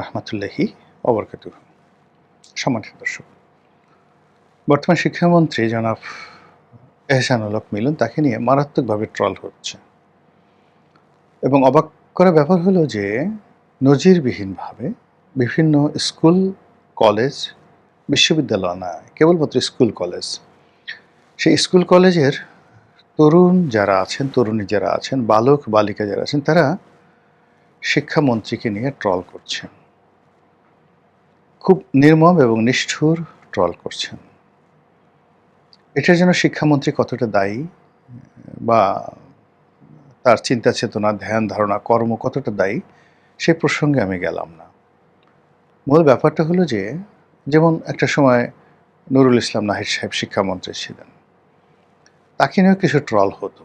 রাহমাতুল্লাহি ওয়া বারাকাতুহু। সম্মানিত দর্শক, বর্তমান শিক্ষামন্ত্রী জনাব এহসানুল হক মিলন তাকে নিয়ে মারাত্মকভাবে ট্রল হচ্ছে এবং অবাক করা ব্যাপার হলো যে নজিরবিহীনভাবে বিভিন্ন স্কুল, কলেজ, বিশ্ববিদ্যালয় না, কেবলমাত্র স্কুল, কলেজ। সেই স্কুল, কলেজের তরুণ যারা আছেন, তরুণী যারা আছেন, বালক, বালিকা যারা আছেন, তারা শিক্ষামন্ত্রীকে নিয়ে ট্রল করছেন। খুব নির্মম এবং নিষ্ঠুর ট্রল করছেন। এটার জন্য শিক্ষামন্ত্রী কতটা দায়ী বা তার চিন্তা চেতনা, ধ্যান ধারণা, কর্ম কতটা দায়ী, সে প্রসঙ্গে আমি গেলাম না। মূল ব্যাপারটা হলো যে, যেমন একটা সময় নুরুল ইসলাম নাহিদ সাহেব শিক্ষামন্ত্রী ছিলেন, তাকে নিয়েও কিছু ট্রল হতো।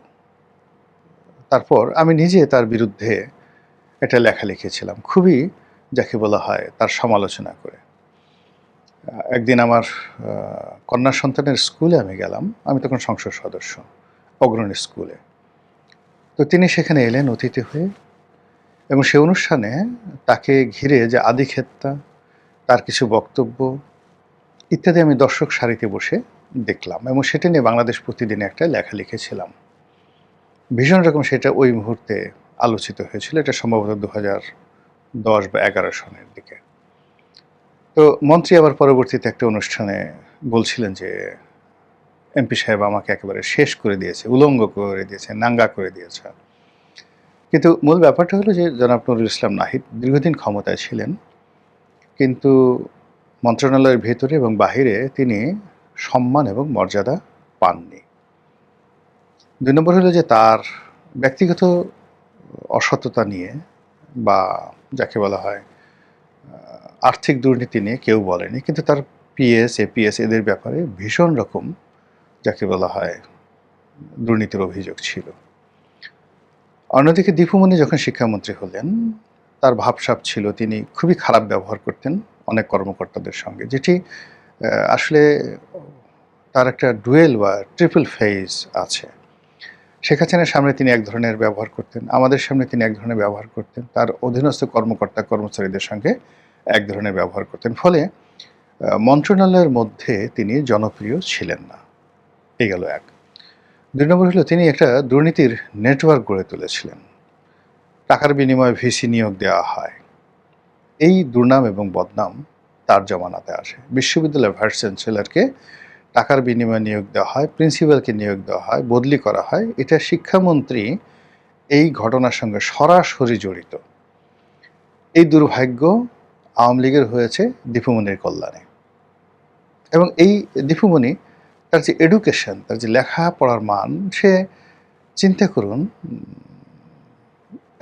তারপর আমি নিজে তার বিরুদ্ধে একটা লেখা লিখেছিলাম, খুবই যাকে বলা হয় তার সমালোচনা করে। একদিন আমার কন্যা সন্তানের স্কুলে আমি গেলাম, আমি তখন সংসদ সদস্য, অগ্রণী স্কুলে। তো তিনি সেখানে এলেন অতিথি হয়ে এবং সে অনুষ্ঠানে তাকে ঘিরে যে আদিক্ষেতা, তার কিছু বক্তব্য ইত্যাদি আমি দর্শক সারিতে বসে দেখলাম এবং সেটা নিয়ে বাংলাদেশ প্রতিদিনে একটা লেখা লিখেছিলাম। ভীষণ রকম সেটা ওই মুহূর্তে আলোচিত হয়েছিল। এটা সম্ভবত 2010 বা 11 সনের দিকে। তো মন্ত্রী আবার পরবর্তীতে একটা অনুষ্ঠানে বলছিলেন যে, এমপি সাহেব আমাকে একেবারে শেষ করে দিয়েছে, উলঙ্গ করে দিয়েছে, নাঙ্গা করে দিয়েছে। কিন্তু মূল ব্যাপারটা হলো যে জনাব নুরুল ইসলাম নাহিদ দীর্ঘদিন ক্ষমতায় ছিলেন, কিন্তু মন্ত্রণালয়ের ভেতরে এবং বাহিরে তিনি সম্মান এবং মর্যাদা পাননি। ২ নম্বর হলো যে তার ব্যক্তিগত অসততা নিয়ে বা যাকে বলা হয় আর্থিক দুর্নীতি নিয়ে কেউ বলেনি, কিন্তু তার পিএস, এপিএস এদের ব্যাপারে ভীষণ রকম যাকে বলা হয় দুর্নীতির অভিযোগ ছিল। অন্যদিকে দীপুমণি যখন শিক্ষামন্ত্রী হলেন, তার ভাবসাব ছিল তিনি খুবই খারাপ ব্যবহার করতেন অনেক কর্মকর্তাদের সঙ্গে, যেটি আসলে তার একটা ডুয়েল বা ট্রিপল ফেজ আছে। শেখ হাসিনার সামনে তিনি এক ধরনের ব্যবহার করতেন, আমাদের সামনে তিনি এক ধরনের ব্যবহার করতেন, তার অধীনস্থ কর্মকর্তা কর্মচারীদের সঙ্গে এক ধরনের ব্যবহার করতেন। ফলে মন্ত্রণালয়ের মধ্যে তিনি জনপ্রিয় ছিলেন না। এই গেল এক। ২ নম্বর হলো তিনি একটা দুর্নীতির নেটওয়ার্ক গড়ে তুলেছিলেন। টাকার বিনিময়ে ভিসি নিয়োগ দেওয়া হয়। এই দুর্নাম এবং বদনাম তার জমানাতে আসে। বিশ্ববিদ্যালয়ের ভাইস চ্যান্সেলরকে টাকার বিনিময়ে নিয়োগ দেওয়া হয়, প্রিন্সিপালকে নিয়োগ দেওয়া হয়, বদলি করা হয়। এটা শিক্ষামন্ত্রী এই ঘটনার সঙ্গে সরাসরি জড়িত। এই দুর্ভাগ্য আওয়ামী লীগের হয়েছে দীপুমণির কল্যাণে। এবং এই দীপুমণি তার যে এডুকেশন, তার যে লেখাপড়ার মান, সে চিন্তা করুন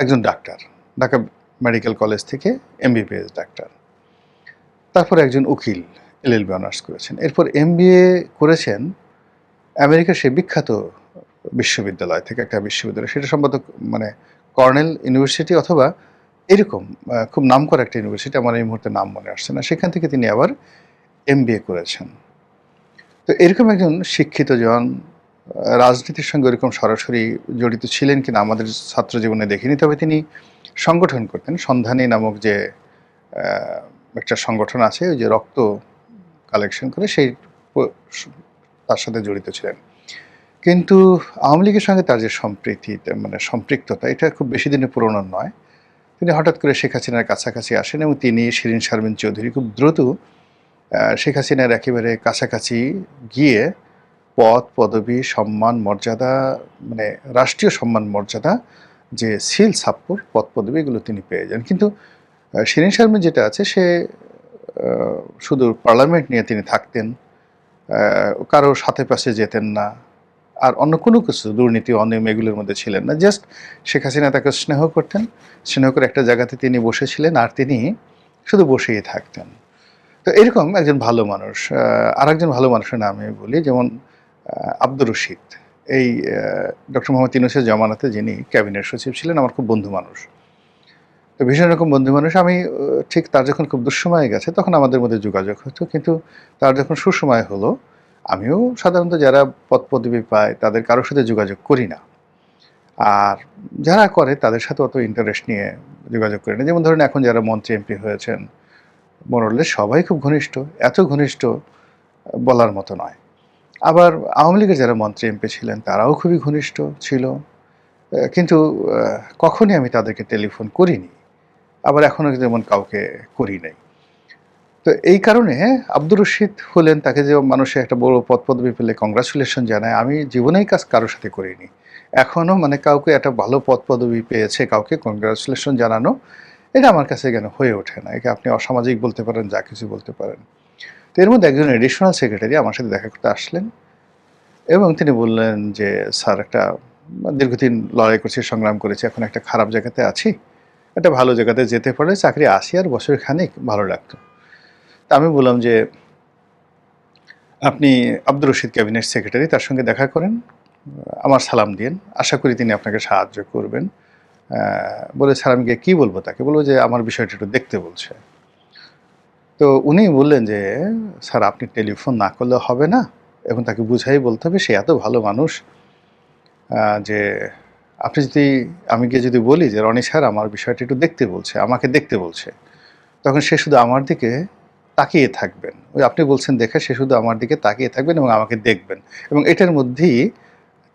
একজন ডাক্তার, ঢাকা মেডিকেল কলেজ থেকে এমবিবিএস ডাক্তার, তারপর একজন উকিল, এলএলবি অনার্স করেছেন, এরপর এমবিএ করেছেন আমেরিকার সেই বিখ্যাত বিশ্ববিদ্যালয় থেকে, একটা বিশ্ববিদ্যালয়, সেটা সম্ভবত মানে কর্নেল ইউনিভার্সিটি অথবা এরকম খুব নামকরা একটা ইউনিভার্সিটি, আমার এই মুহূর্তে নাম মনে আসছে না। সেখান থেকে তিনি আবার এমবিএ করেছেন। তো এরকম একজন শিক্ষিত জন রাজনীতির সঙ্গে ওরকম সরাসরি জড়িত ছিলেন কিনা আমাদের ছাত্র জীবনে দেখিনি, তবে তিনি সংগঠন করতেন। সন্ধানী নামক যে একটা সংগঠন আছে, ওই যে রক্ত কালেকশন করে, সেই তার সাথে জড়িত ছিলেন। কিন্তু আওয়ামী লীগের সঙ্গে তার যে সম্প্রীতি, মানে সম্পৃক্ততা, এটা খুব বেশি দিনের পুরনো নয়। তিনি হঠাৎ করে শেখ হাসিনার কাছাকাছি আসেন এবং তিনি, শিরীন শারমিন চৌধুরী খুব দ্রুত শেখ হাসিনার একেবারে কাছাকাছি গিয়ে পদ, পদবি, সম্মান, মর্যাদা, মানে রাষ্ট্রীয় সম্মান মর্যাদা, যে সিল সাপ্পর পদ পদবি, এগুলো তিনি পেয়ে যান। কিন্তু শিরীন শারমিন যেটা আছে, সে শুধু পার্লামেন্ট নিয়ে তিনি থাকতেন, কারোর সাথে পাশে যেতেন না, আর অন্য কোনো কিছু দুর্নীতি, অনিয়ম এগুলোর মধ্যে ছিলেন না। জাস্ট শেখ হাসিনা তাকে স্নেহ করতেন, স্নেহ করে একটা জায়গাতে তিনি বসেছিলেন আর তিনি শুধু বসেই থাকতেন। তো এরকম একজন ভালো মানুষ। আরেকজন ভালো মানুষের নাম আমি বলি, যেমন আব্দুর রশিদ, এই ডক্টর মোহাম্মদ ইউনূসের জমানাতে যিনি ক্যাবিনেট সচিব ছিলেন, আমার খুব বন্ধু মানুষ। তো ভীষণ রকম বন্ধু মানুষ। আমি ঠিক তার যখন খুব দুঃসময় গেছে তখন আমাদের মধ্যে যোগাযোগ হতো, কিন্তু তার যখন সুসময় হলো, আমিও সাধারণত যারা পদ পদবি পায় তাদের কারোর সাথে যোগাযোগ করি না। আর যারা করে তাদের সাথে অত ইন্টারেস্ট নিয়ে যোগাযোগ করে না। যেমন ধরুন এখন যারা মন্ত্রী এমপি হয়েছেন মোরলে সবাই খুব ঘনিষ্ঠ, এত ঘনিষ্ঠ বলার মতো নয়। আবার আওয়ামী লীগের যারা মন্ত্রী এমপি ছিলেন তারাও খুবই ঘনিষ্ঠ ছিল, কিন্তু কখনই আমি তাদেরকে টেলিফোন করিনি, আবার এখনও যেমন কাউকে করি নাই। তো এই কারণে আব্দুর রশিদ হলেন, তাকে যে মানুষে একটা বড় পদ পদবি পেলে কংগ্রাচুলেশন জানায়, আমি জীবনেই কাজ কারোর সাথে করিনি। এখনও মানে কাউকে একটা ভালো পদ পদবি পেয়েছে কাউকে কংগ্রাচুলেশন জানানো, এটা আমার কাছে কেন হয়ে ওঠে না। একে আপনি অসামাজিক বলতে পারেন, যা কিছু বলতে পারেন। তো এর মধ্যে একজন এডিশনাল সেক্রেটারি আমার সাথে দেখা করতে আসলেন এবং তিনি বললেন যে স্যার, একটা দীর্ঘদিন লড়াই করছি, সংগ্রাম করেছি, এখন একটা খারাপ জায়গাতে আছি, একটা ভালো জায়গাতে যেতে পারলে চাকরি আসি আর বছর খানিক ভালো লাগতো। তা আমি বললাম যে আপনি আব্দুর রশিদ ক্যাবিনেট সেক্রেটারি, তার সঙ্গে দেখা করেন, আমার সালাম দিন, আশা করি তিনি আপনাকে সাহায্য করবেন। বলে স্যার আমি গিয়ে কী বলবো তাকে? বলবো যে আমার বিষয়টা একটু দেখতে বলছে। তো উনি বললেন যে স্যার আপনি টেলিফোন না করলে হবে না, এবং তাকে বুঝাই বলতে হবে, সে এত ভালো মানুষ যে আপনি যদি, আমি গিয়ে যদি বলি যে রনি স্যার আমার বিষয়টা একটু দেখতে বলছে, আমাকে দেখতে বলছে, তখন সে শুধু আমার দিকে তাকিয়ে থাকবেন। ওই আপনি বলছেন দেখে সে শুধু আমার দিকে তাকিয়ে থাকবেন এবং আমাকে দেখবেন, এবং এটার মধ্যেই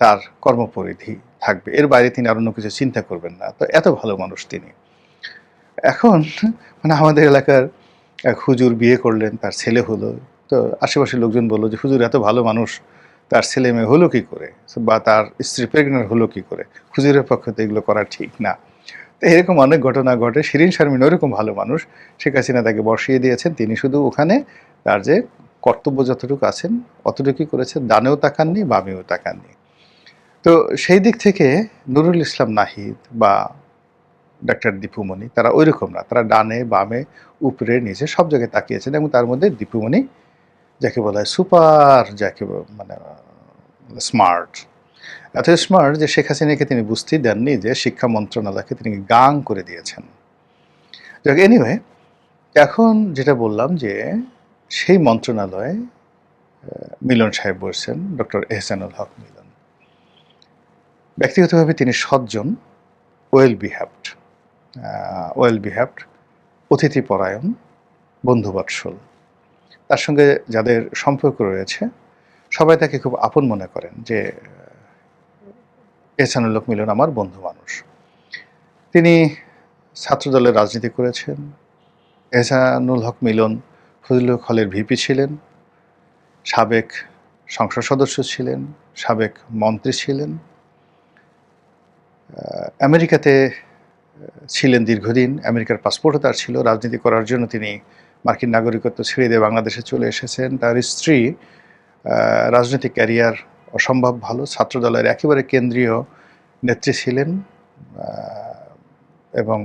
তার কর্মপরিধি থাকবে, এর বাইরে তিনি আর অন্য কিছু চিন্তা করবেন না। তো এত ভালো মানুষ তিনি। এখন মানে আমাদের এলাকার এক হুজুর বিয়ে করলেন, তার ছেলে হলো। তো আশেপাশের লোকজন বললো যে হুজুর এত ভালো মানুষ, তার ছেলে মেয়ে হলো কী করে, বা তার স্ত্রী প্রেগনেন্ট হলো কী করে? হুজুরের পক্ষে তো এগুলো করা ঠিক না। তো এরকম অনেক ঘটনা ঘটে। শিরীন শারমিন ওরকম ভালো মানুষ, শেখ হাসিনা তাকে বসিয়ে দিয়েছেন, তিনি শুধু ওখানে তার যে কর্তব্য যতটুকু আছেন অতটুকুই করেছেন, ডানেও তাকাননি, বামেও তাকাননি। তো সেই দিক থেকে নুরুল ইসলাম নাহিদ বা ডাক্তার দীপুমণি তারা ওইরকম না, তারা ডানে বামে উপরে নিচে সব জায়গায় তাকিয়েছেন, এবং তার মধ্যে দীপুমণি যাকে বলা হয় সুপার, যাকে মানে স্মার্ট, এত স্মার্ট যে শেখ হাসিনাকে তিনি বুঝতেই দেননি যে শিক্ষা মন্ত্রণালয়কে তিনি গাং করে দিয়েছেন। যাক, এনিওয়ে, এখন যেটা বললাম যে সেই মন্ত্রণালয়ে মিলন সাহেব বলছেন, ডক্টর এহসানুল হক মিলন। ব্যক্তিগতভাবে তিনি সজ্জন, ওয়েল বিহেভড, অতিথিপরায়ণ, বন্ধুবৎসল। তার সঙ্গে যাদের সম্পর্ক রয়েছে সবাই তাকে খুব আপন মনে করেন যে এহসানুল হক মিলন আমার বন্ধু মানুষ। তিনি ছাত্রদলের রাজনীতি করেছেন। এহসানুল হক মিলন ফজলুল হলের ভিপি ছিলেন, সাবেক সংসদ সদস্য ছিলেন, সাবেক মন্ত্রী ছিলেন, আমেরিকাতে ছিলেন দীর্ঘদিন, আমেরিকার পাসপোর্টও তার ছিল। রাজনীতি করার জন্য তিনি মার্কিন নাগরিকত্ব ছেড়ে দিয়ে বাংলাদেশে চলে এসেছেন। তার স্ত্রী রাজনৈতিক ক্যারিয়ার অসম্ভব ভালো, ছাত্রদলের একেবারে কেন্দ্রীয় নেত্রী ছিলেন, এবং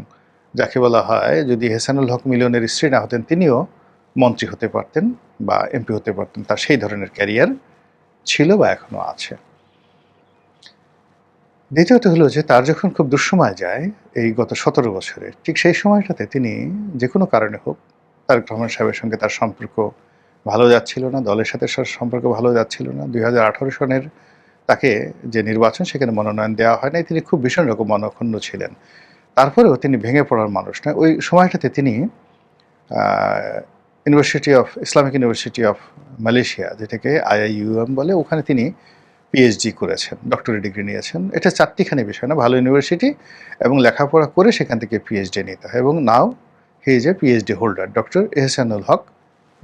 যাকে বলা হয় যদি এহসানুল হক মিলনের স্ত্রী না হতেন তিনিও মন্ত্রী হতে পারতেন বা এমপি হতে পারতেন, তার সেই ধরনের ক্যারিয়ার ছিল বা এখনও আছে। দ্বিতীয়ত হলো যে তার যখন খুব দুঃসময় যায় এই গত 17 বছরে, ঠিক সেই সময়টাতে তিনি যে কোনো কারণে হোক তারেক রহমান সাহেবের সঙ্গে তার সম্পর্ক ভালো যাচ্ছিল না, দলের সাথে সম্পর্ক ভালো যাচ্ছিল না। 2018 সনের তাকে যে নির্বাচন, সেখানে মনোনয়ন দেওয়া হয় নাই, তিনি খুব ভীষণ রকম মনক্ষুণ্ণ ছিলেন। তারপরেও তিনি ভেঙে পড়ার মানুষ না। ওই সময়টাতে তিনি ইসলামিক ইউনিভার্সিটি অফ মালয়েশিয়া, যেটাকে IIUM বলে, ওখানে তিনি পিএইচডি করেছেন, ডক্টরেট ডিগ্রি নিয়েছেন। এটা চারটিখানি বিষয় না, ভালো ইউনিভার্সিটি, এবং লেখাপড়া করে সেখান থেকে পিএইচডি নিতে হয়, এবং now he is a PhD holder, doctor Ehsanul Haque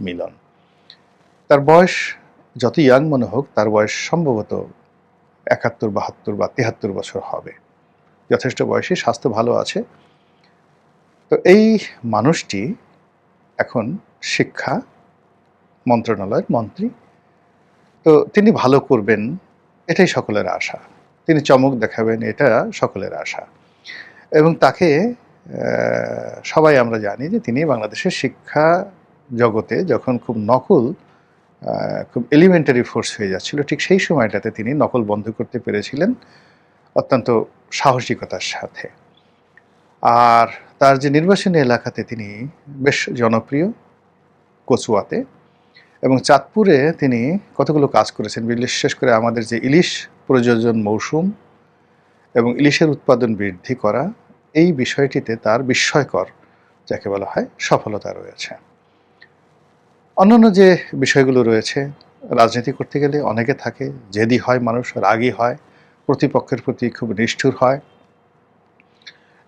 Milon. তার বয়স যত ইয়াং মনে হোক, তার বয়স সম্ভবত 71, 72 বা 73 বছর হবে, যথেষ্ট বয়সী, স্বাস্থ্য ভালো আছে। তো এই মানুষটি এখন শিক্ষা মন্ত্রণালয়ের মন্ত্রী। তো তিনি ভালো করবেন এটাই সকলের আশা, তিনি চমক দেখাবেন এটা সকলের আশা, এবং তাকে সবাই আমরা জানি যে তিনি বাংলাদেশের শিক্ষা জগতে যখন খুব নকল, খুব এলিমেন্টারি ফোর্স হয়ে যাচ্ছিল, ঠিক সেই সময়টাতে তিনি নকল বন্ধ করতে পেরেছিলেন অত্যন্ত সাহসিকতার সাথে। আর তার যে নির্বাচনী এলাকাতে তিনি বেশ জনপ্রিয়, কচুয়াতে এবং চাঁদপুরে তিনি কতগুলো কাজ করেছেন, বিশেষ করে আমাদের যে ইলিশ প্রযোজন মৌসুম এবং ইলিশের উৎপাদন বৃদ্ধি করা, এই বিষয়টিতে তার বিস্ময়কর যাকে বলা হয় সফলতা রয়েছে। অন্যান্য যে বিষয়গুলো রয়েছে, রাজনীতি করতে গেলে অনেকে থাকে, জেদি হয় মানুষ, রাগী হয়, প্রতিপক্ষের প্রতি খুব নিষ্ঠুর হয়,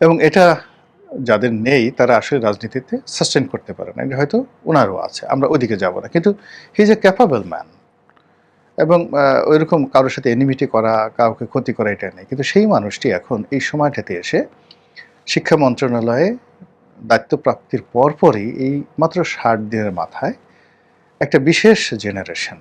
এবং এটা যাদের নেই তারা আসলে রাজনীতিতে সাস্টেন করতে পারে না। এটা হয়তো ওনারও আছে, আমরা ওইদিকে যাব না, কিন্তু হি ইজ এ ক্যাপাবল ম্যান। এবং ওইরকম কারোর সাথে এনিমিটি করা, কাউকে ক্ষতি করা এটা নেই। কিন্তু সেই মানুষটি এখন এই সময়টাতে এসে শিক্ষা মন্ত্রণালয়ে দায়িত্ব প্রাপ্তির পরপরই এই মাত্র ৬০ দিনের মাথায় একটা বিশেষ জেনারেশন